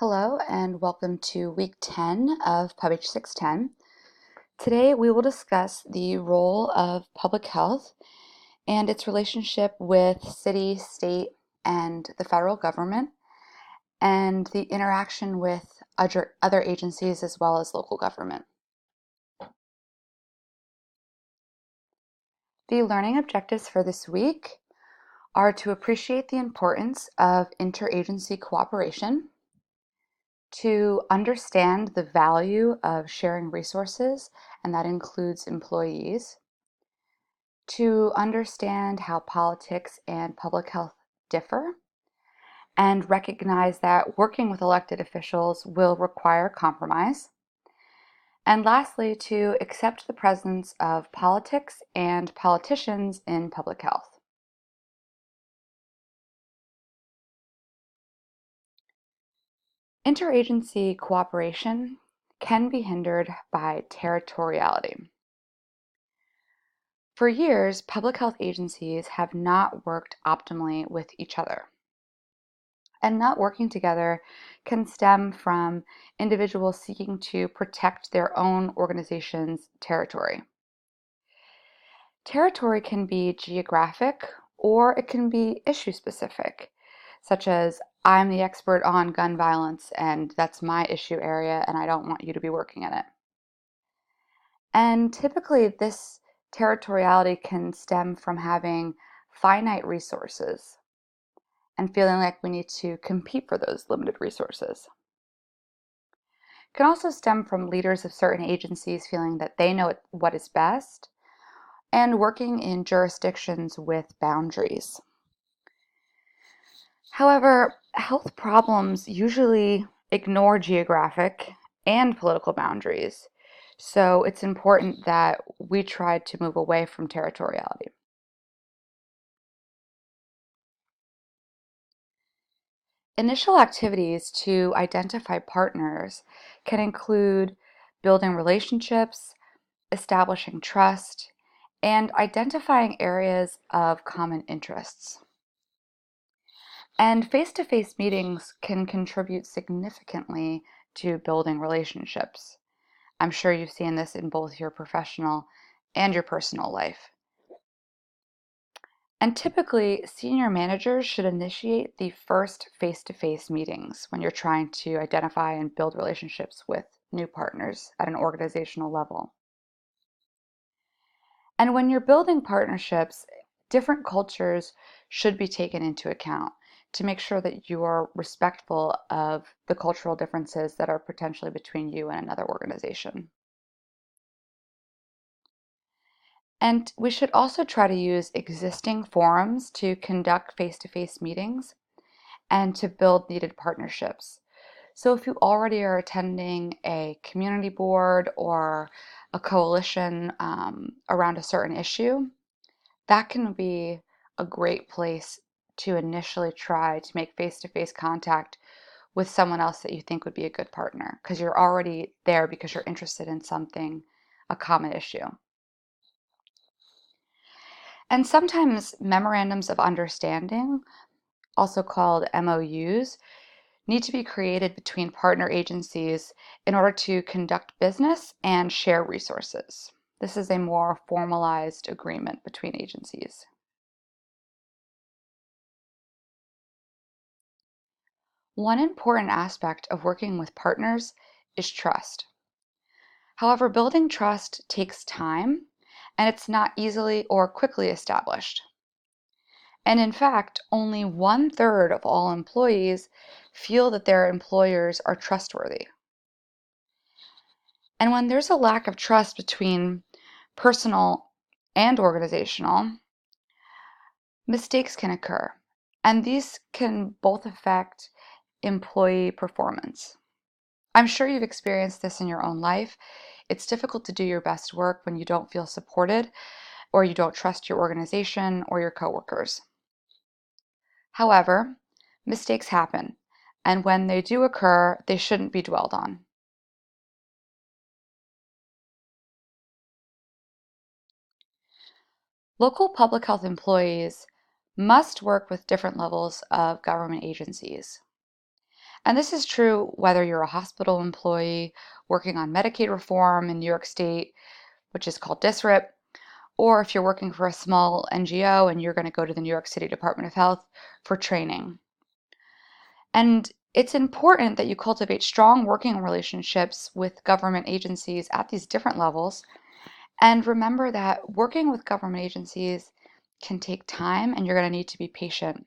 Hello and welcome to week 10 of PUBH 610. Today we will discuss the role of public health and its relationship with city, state, and the federal government, and the interaction with other agencies as well as local government. The learning objectives for this week are to appreciate the importance of interagency cooperation, to understand the value of sharing resources, and that includes employees, to understand how politics and public health differ, and recognize that working with elected officials will require compromise, and lastly, to accept the presence of politics and politicians in public health. Interagency cooperation can be hindered by territoriality. For years, public health agencies have not worked optimally with each other. And not working together can stem from individuals seeking to protect their own organization's territory. Territory can be geographic or it can be issue specific, such as I'm the expert on gun violence and that's my issue area and I don't want you to be working in it. And typically, this territoriality can stem from having finite resources and feeling like we need to compete for those limited resources. It can also stem from leaders of certain agencies feeling that they know what is best and working in jurisdictions with boundaries. However, health problems usually ignore geographic and political boundaries. So it's important that we try to move away from territoriality. Initial activities to identify partners can include building relationships, establishing trust, and identifying areas of common interests. And face-to-face meetings can contribute significantly to building relationships. I'm sure you've seen this in both your professional and your personal life. And typically, senior managers should initiate the first face-to-face meetings when you're trying to identify and build relationships with new partners at an organizational level. And when you're building partnerships, different cultures should be taken into account to make sure that you are respectful of the cultural differences that are potentially between you and another organization. And we should also try to use existing forums to conduct face-to-face meetings and to build needed partnerships. So if you already are attending a community board or a coalition around a certain issue, that can be a great place to initially try to make face-to-face contact with someone else that you think would be a good partner because you're already there because you're interested in something, a common issue. And sometimes memorandums of understanding, also called MOUs, need to be created between partner agencies in order to conduct business and share resources. This is a more formalized agreement between agencies. One important aspect of working with partners is trust. However, building trust takes time and it's not easily or quickly established. And in fact, only 1/3 of all employees feel that their employers are trustworthy. And when there's a lack of trust between personal and organizational, mistakes can occur. And these can both affect employee performance. I'm sure you've experienced this in your own life. It's difficult to do your best work when you don't feel supported or you don't trust your organization or your coworkers. However, mistakes happen, and when they do occur, they shouldn't be dwelled on. Local public health employees must work with different levels of government agencies. And this is true whether you're a hospital employee working on Medicaid reform in New York State, which is called DSRIP, or if you're working for a small NGO and you're going to go to the New York City Department of Health for training. And it's important that you cultivate strong working relationships with government agencies at these different levels. And remember that working with government agencies can take time and you're going to need to be patient.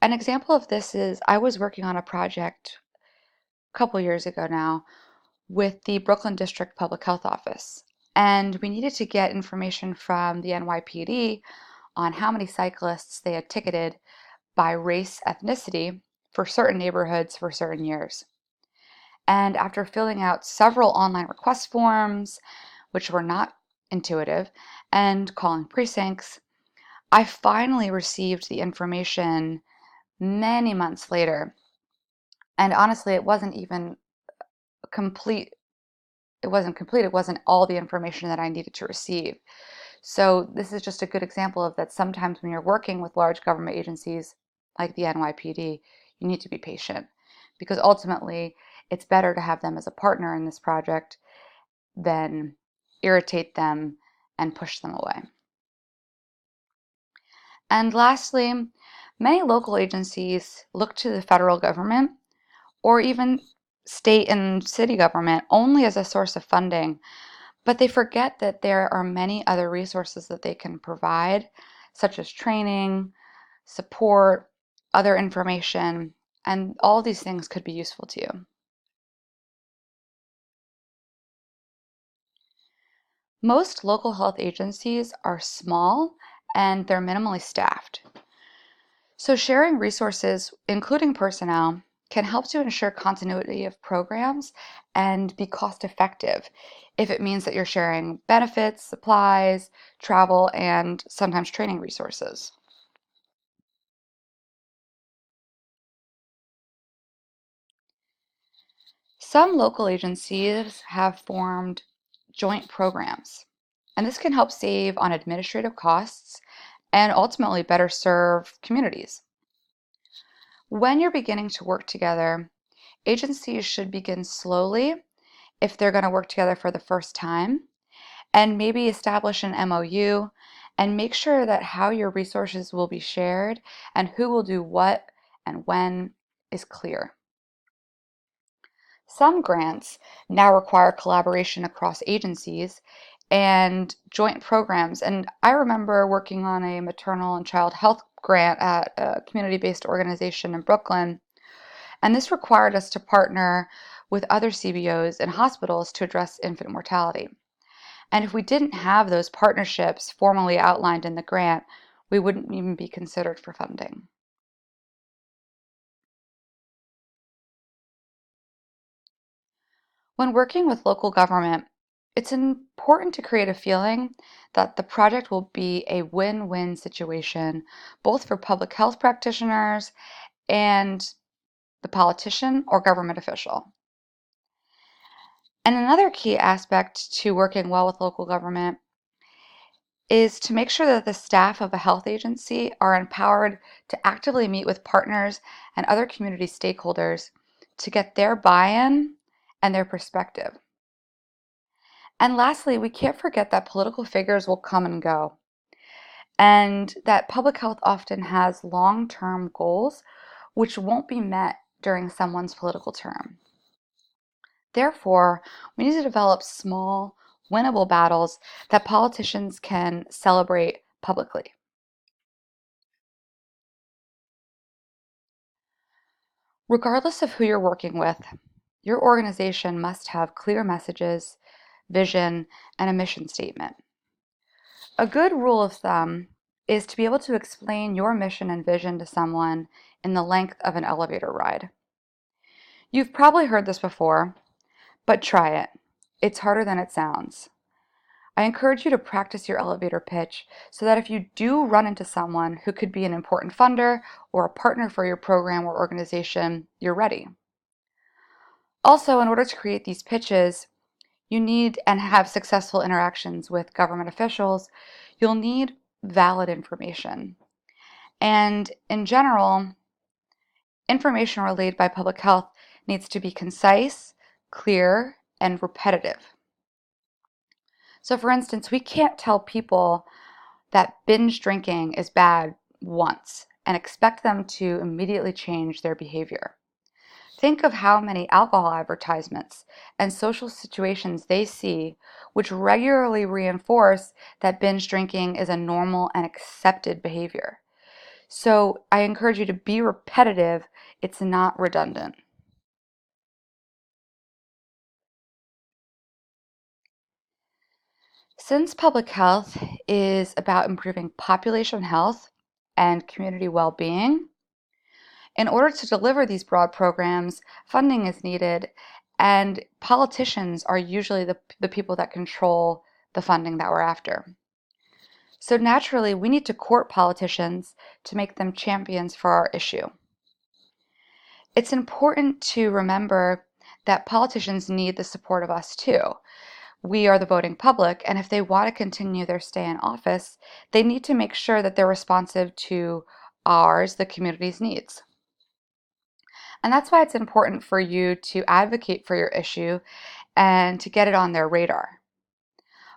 An example of this is I was working on a project a couple years ago now with the Brooklyn District Public Health Office. And we needed to get information from the NYPD on how many cyclists they had ticketed by race ethnicity for certain neighborhoods for certain years. And after filling out several online request forms, which were not intuitive, and calling precincts, I finally received the information many months later. And honestly, it wasn't complete. It wasn't all the information that I needed to receive. So this is just a good example of that sometimes when you're working with large government agencies like the NYPD, you need to be patient because ultimately it's better to have them as a partner in this project than irritate them and push them away. And lastly, many local agencies look to the federal government or even state and city government only as a source of funding. But they forget that there are many other resources that they can provide, such as training, support, other information, and all these things could be useful to you. Most local health agencies are small and they're minimally staffed. So sharing resources, including personnel, can help to ensure continuity of programs and be cost effective if it means that you're sharing benefits, supplies, travel, and sometimes training resources. Some local agencies have formed joint programs, and this can help save on administrative costs and ultimately better serve communities. When you're beginning to work together, agencies should begin slowly if they're going to work together for the first time, and maybe establish an MOU and make sure that how your resources will be shared and who will do what and when is clear. Some grants now require collaboration across agencies and joint programs. And I remember working on a maternal and child health grant at a community-based organization in Brooklyn. And this required us to partner with other CBOs and hospitals to address infant mortality. And if we didn't have those partnerships formally outlined in the grant, we wouldn't even be considered for funding. When working with local government, it's important to create a feeling that the project will be a win-win situation, both for public health practitioners and the politician or government official. And another key aspect to working well with local government is to make sure that the staff of a health agency are empowered to actively meet with partners and other community stakeholders to get their buy-in and their perspective. And lastly, we can't forget that political figures will come and go, and that public health often has long-term goals which won't be met during someone's political term. Therefore, we need to develop small, winnable battles that politicians can celebrate publicly. Regardless of who you're working with, your organization must have clear messages, vision, and a mission statement. A good rule of thumb is to be able to explain your mission and vision to someone in the length of an elevator ride. You've probably heard this before, but try it. It's harder than it sounds. I encourage you to practice your elevator pitch so that if you do run into someone who could be an important funder or a partner for your program or organization, you're ready. Also, in order to create these pitches, you need and have successful interactions with government officials, you'll need valid information. And in general, information relayed by public health needs to be concise, clear, and repetitive. So for instance, we can't tell people that binge drinking is bad once and expect them to immediately change their behavior. Think of how many alcohol advertisements and social situations they see which regularly reinforce that binge drinking is a normal and accepted behavior. So I encourage you to be repetitive. It's not redundant. Since public health is about improving population health and community well-being, in order to deliver these broad programs, funding is needed, and politicians are usually the people that control the funding that we're after. So naturally, we need to court politicians to make them champions for our issue. It's important to remember that politicians need the support of us too. We are the voting public, and if they want to continue their stay in office, they need to make sure that they're responsive to ours, the community's needs. And that's why it's important for you to advocate for your issue and to get it on their radar.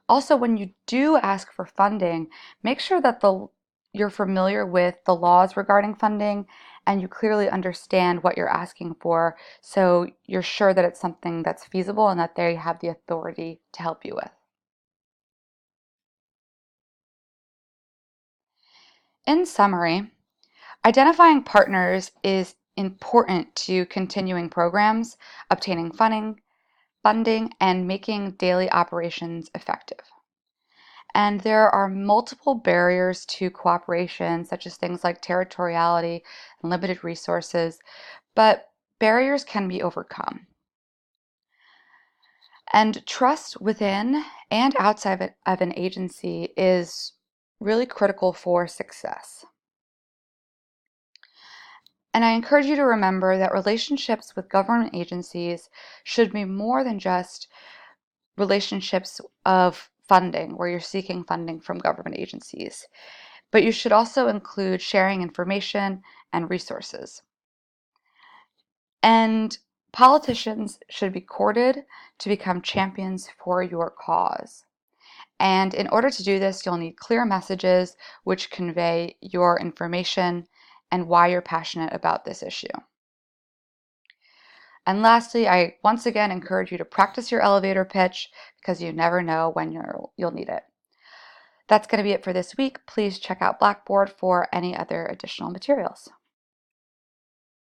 Also, when you do ask for funding, make sure that you're familiar with the laws regarding funding and you clearly understand what you're asking for, so you're sure that it's something that's feasible and that they have the authority to help you with. In summary, identifying partners is important to continuing programs, obtaining funding, and making daily operations effective. And there are multiple barriers to cooperation, such as things like territoriality and limited resources, but barriers can be overcome. And trust within and outside of an agency is really critical for success. And I encourage you to remember that relationships with government agencies should be more than just relationships of funding, where you're seeking funding from government agencies. But you should also include sharing information and resources. And politicians should be courted to become champions for your cause. And in order to do this, you'll need clear messages which convey your information and why you're passionate about this issue. And lastly, I once again encourage you to practice your elevator pitch because you never know when you'll need it. That's going to be it for this week. Please check out Blackboard for any other additional materials.